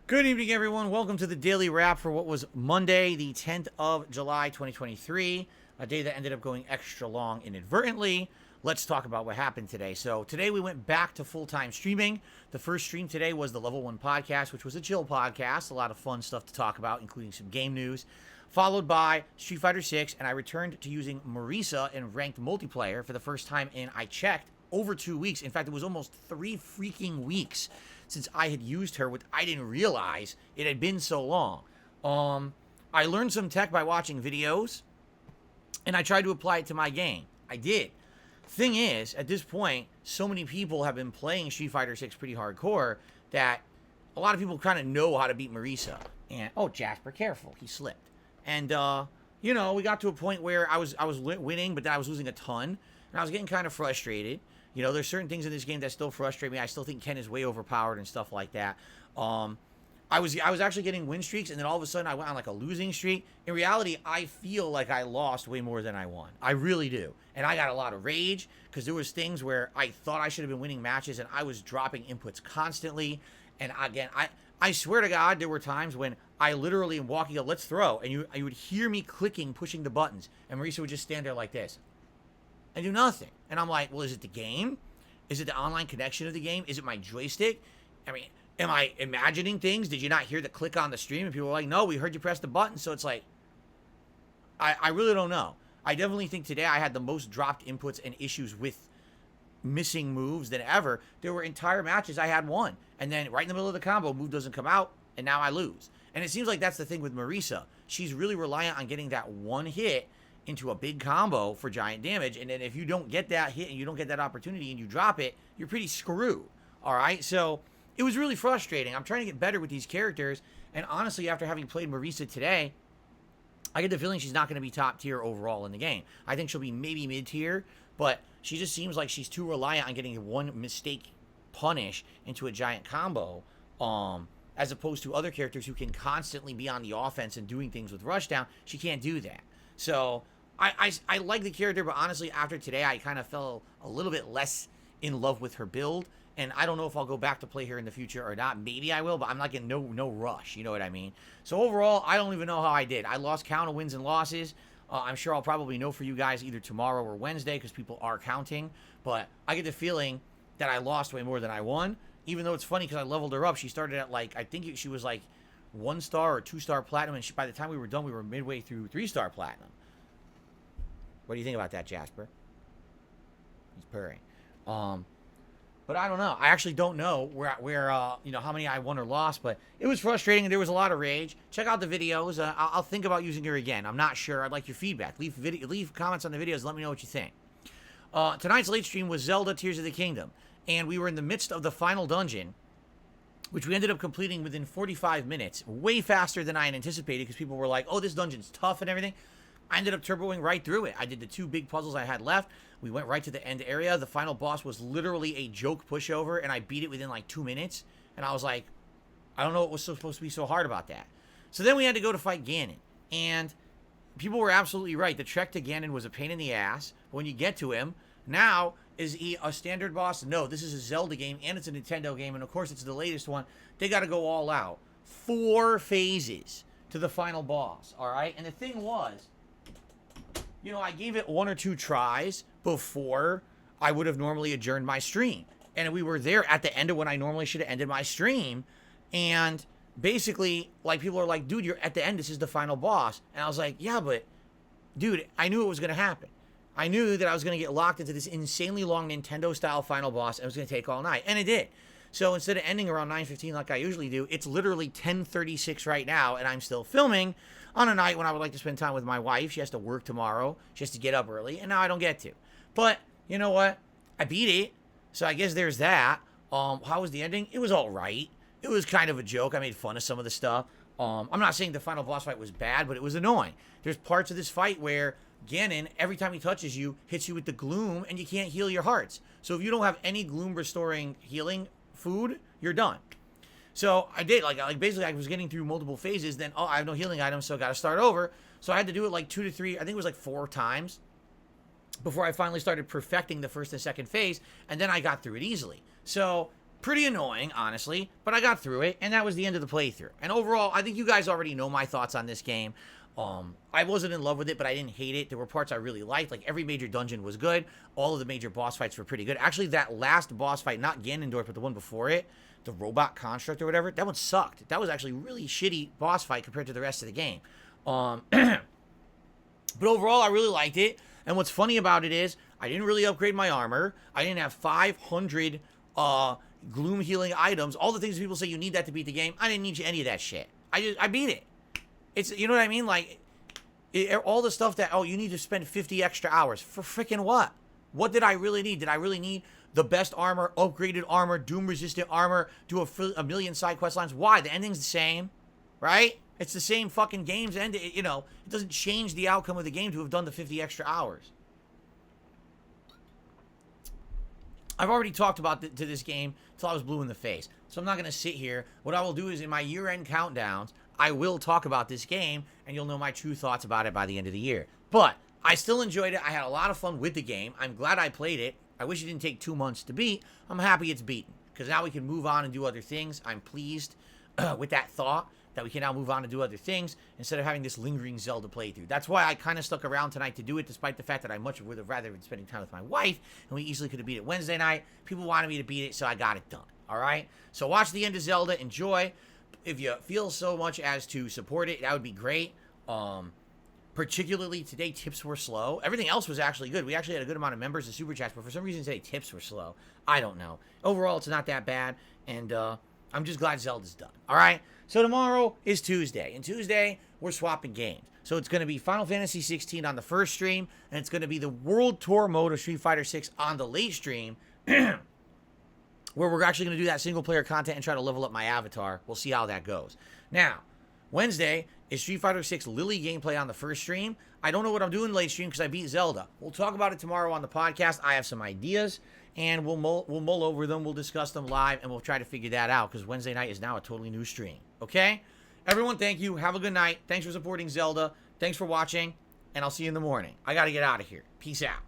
Good evening, everyone. Welcome to the Daily Wrap for what was Monday, the 10th of July, 2023, a day that ended up going extra long inadvertently. Let's talk about what happened today. So today we went back to full-time streaming. The first stream today was the Level 1 podcast, which was a chill podcast, a lot of fun stuff to talk about, including some game news, followed by Street Fighter 6, and I returned to using Marisa in ranked multiplayer for the first time in, I checked, over 2 weeks. In fact, it was almost 3 freaking weeks since I had used her, which I didn't realize it had been so long. I learned some tech by watching videos, and I tried to apply it to my game. I did. Thing is, at this point, so many people have been playing Street Fighter 6 pretty hardcore that a lot of people kind of know how to beat Marisa. And, oh, Jasper, careful. He slipped. And, we got to a point where I was winning, but then I was losing a ton, and I was getting kind of frustrated. There's certain things in this game that still frustrate me. I still think Ken is way overpowered and stuff like that. I was actually getting win streaks, and then all of a sudden I went on like a losing streak. In reality, I feel like I lost way more than I won. I really do. And I got a lot of rage because there was things where I thought I should have been winning matches, and I was dropping inputs constantly. And again, I swear to God, there were times when I literally am walking up, let's throw, and you would hear me clicking, pushing the buttons, and Marisa would just stand there like this. I do nothing. And I'm like, well, is it the game? Is it the online connection of the game? Is it my joystick? I mean, am I imagining things? Did you not hear the click on the stream? And people were like, no, we heard you press the button. So it's like, I really don't know. I definitely think today I had the most dropped inputs and issues with missing moves than ever. There were entire matches I had won. And then right in the middle of the combo, move doesn't come out, and now I lose. And it seems like that's the thing with Marisa. She's really reliant on getting that one hit into a big combo for giant damage, and then if you don't get that hit and you don't get that opportunity and you drop it, you're pretty screwed. All right, so it was really frustrating. I'm trying to get better with these characters, and honestly, after having played Marisa today, I get the feeling she's not going to be top tier overall in the game. I think she'll be maybe mid tier, but she just seems like she's too reliant on getting one mistake punish into a giant combo, as opposed to other characters who can constantly be on the offense and doing things with rushdown. She can't do that. So I like the character, but honestly, after today, I kind of fell a little bit less in love with her build, and I don't know if I'll go back to play her in the future or not. Maybe I will, but I'm not getting no rush, you know what I mean? So overall, I don't even know how I did. I lost count of wins and losses. I'm sure I'll probably know for you guys either tomorrow or Wednesday because people are counting, but I get the feeling that I lost way more than I won, even though it's funny because I leveled her up. She started at I think she was like 1-star or 2-star platinum, and by the time we were done, we were midway through 3-star platinum. What do you think about that, Jasper? He's purring. But I don't know. I actually don't know where how many I won or lost, but it was frustrating and there was a lot of rage. Check out the videos. I'll think about using her again. I'm not sure. I'd like your feedback. Leave comments on the videos. Let me know what you think. Tonight's late stream was Zelda Tears of the Kingdom, and we were in the midst of the final dungeon, which we ended up completing within 45 minutes, way faster than I had anticipated because people were like, oh, this dungeon's tough and everything. I ended up turboing right through it. I did the 2 big puzzles I had left. We went right to the end area. The final boss was literally a joke pushover, and I beat it within like 2 minutes. And I was like, I don't know what was supposed to be so hard about that. So then we had to go to fight Ganon. And people were absolutely right. The trek to Ganon was a pain in the ass. But when you get to him, now, is he a standard boss? No, this is a Zelda game, and it's a Nintendo game. And of course, it's the latest one. They got to go all out. 4 phases to the final boss, all right? And the thing was, I gave it 1 or 2 tries before I would have normally adjourned my stream. And we were there at the end of when I normally should have ended my stream. And basically, people are like, dude, you're at the end. This is the final boss. And I was like, yeah, but dude, I knew it was going to happen. I knew that I was going to get locked into this insanely long Nintendo-style final boss, and it was going to take all night. And it did. So instead of ending around 9:15 like I usually do, it's literally 10:36 right now, and I'm still filming on a night when I would like to spend time with my wife. She has to work tomorrow. She has to get up early, and now I don't get to. But you know what? I beat it, so I guess there's that. How was the ending? It was all right. It was kind of a joke. I made fun of some of the stuff. I'm not saying the final boss fight was bad, but it was annoying. There's parts of this fight where Ganon, every time he touches you, hits you with the gloom, and you can't heal your hearts. So if you don't have any gloom-restoring healing food, you're done. So I did, basically I was getting through multiple phases, then, I have no healing items, so I got to start over. So I had to do it 2 to 3, I think it was 4 times before I finally started perfecting the first and second phase, and then I got through it easily. So Pretty annoying, honestly, but I got through it, and that was the end of the playthrough. And overall, I think you guys already know my thoughts on this game. I wasn't in love with it, but I didn't hate it. There were parts I really liked. Like, every major dungeon was good. All of the major boss fights were pretty good. Actually, that last boss fight, not Ganondorf, but the one before it, the robot construct or whatever, that one sucked. That was actually a really shitty boss fight compared to the rest of the game. But overall, I really liked it. And what's funny about it is, I didn't really upgrade my armor. I didn't have 500 gloom healing items. All the things people say you need that to beat the game, I didn't need any of that shit. I beat it. It's, you know what I mean? Like, all the stuff that, oh, you need to spend 50 extra hours. For freaking what? What did I really need? Did I really need the best armor, upgraded armor, doom-resistant armor, do a million side quest lines? Why? The ending's the same, right? It's the same fucking game's end. You know, it doesn't change the outcome of the game to have done the 50 extra hours. I've already talked about to this game until I was blue in the face. So I'm not going to sit here. What I will do is in my year-end countdowns, I will talk about this game, and you'll know my true thoughts about it by the end of the year. But I still enjoyed it. I had a lot of fun with the game. I'm glad I played it. I wish it didn't take 2 months to beat. I'm happy it's beaten, because now we can move on and do other things. I'm pleased with that thought, that we can now move on and do other things instead of having this lingering Zelda playthrough. That's why I kind of stuck around tonight to do it, despite the fact that I much would have rather been spending time with my wife, and we easily could have beat it Wednesday night. People wanted me to beat it, so I got it done. All right? So watch the end of Zelda. Enjoy. If you feel so much as to support it, that would be great. Particularly today, tips were slow. Everything else was actually good. We actually had a good amount of members and super chats, but for some reason today, tips were slow. I don't know. Overall, it's not that bad, and I'm just glad Zelda's done. All right? So tomorrow is Tuesday, and Tuesday, we're swapping games. So it's going to be Final Fantasy 16 on the first stream, and it's going to be the World Tour mode of Street Fighter 6 on the late stream, where we're actually going to do that single-player content and try to level up my avatar. We'll see how that goes. Now, Wednesday is Street Fighter 6 Lily gameplay on the first stream. I don't know what I'm doing late stream because I beat Zelda. We'll talk about it tomorrow on the podcast. I have some ideas, and we'll mull over them. We'll discuss them live, and we'll try to figure that out because Wednesday night is now a totally new stream. Okay? Everyone, thank you. Have a good night. Thanks for supporting Zelda. Thanks for watching, and I'll see you in the morning. I got to get out of here. Peace out.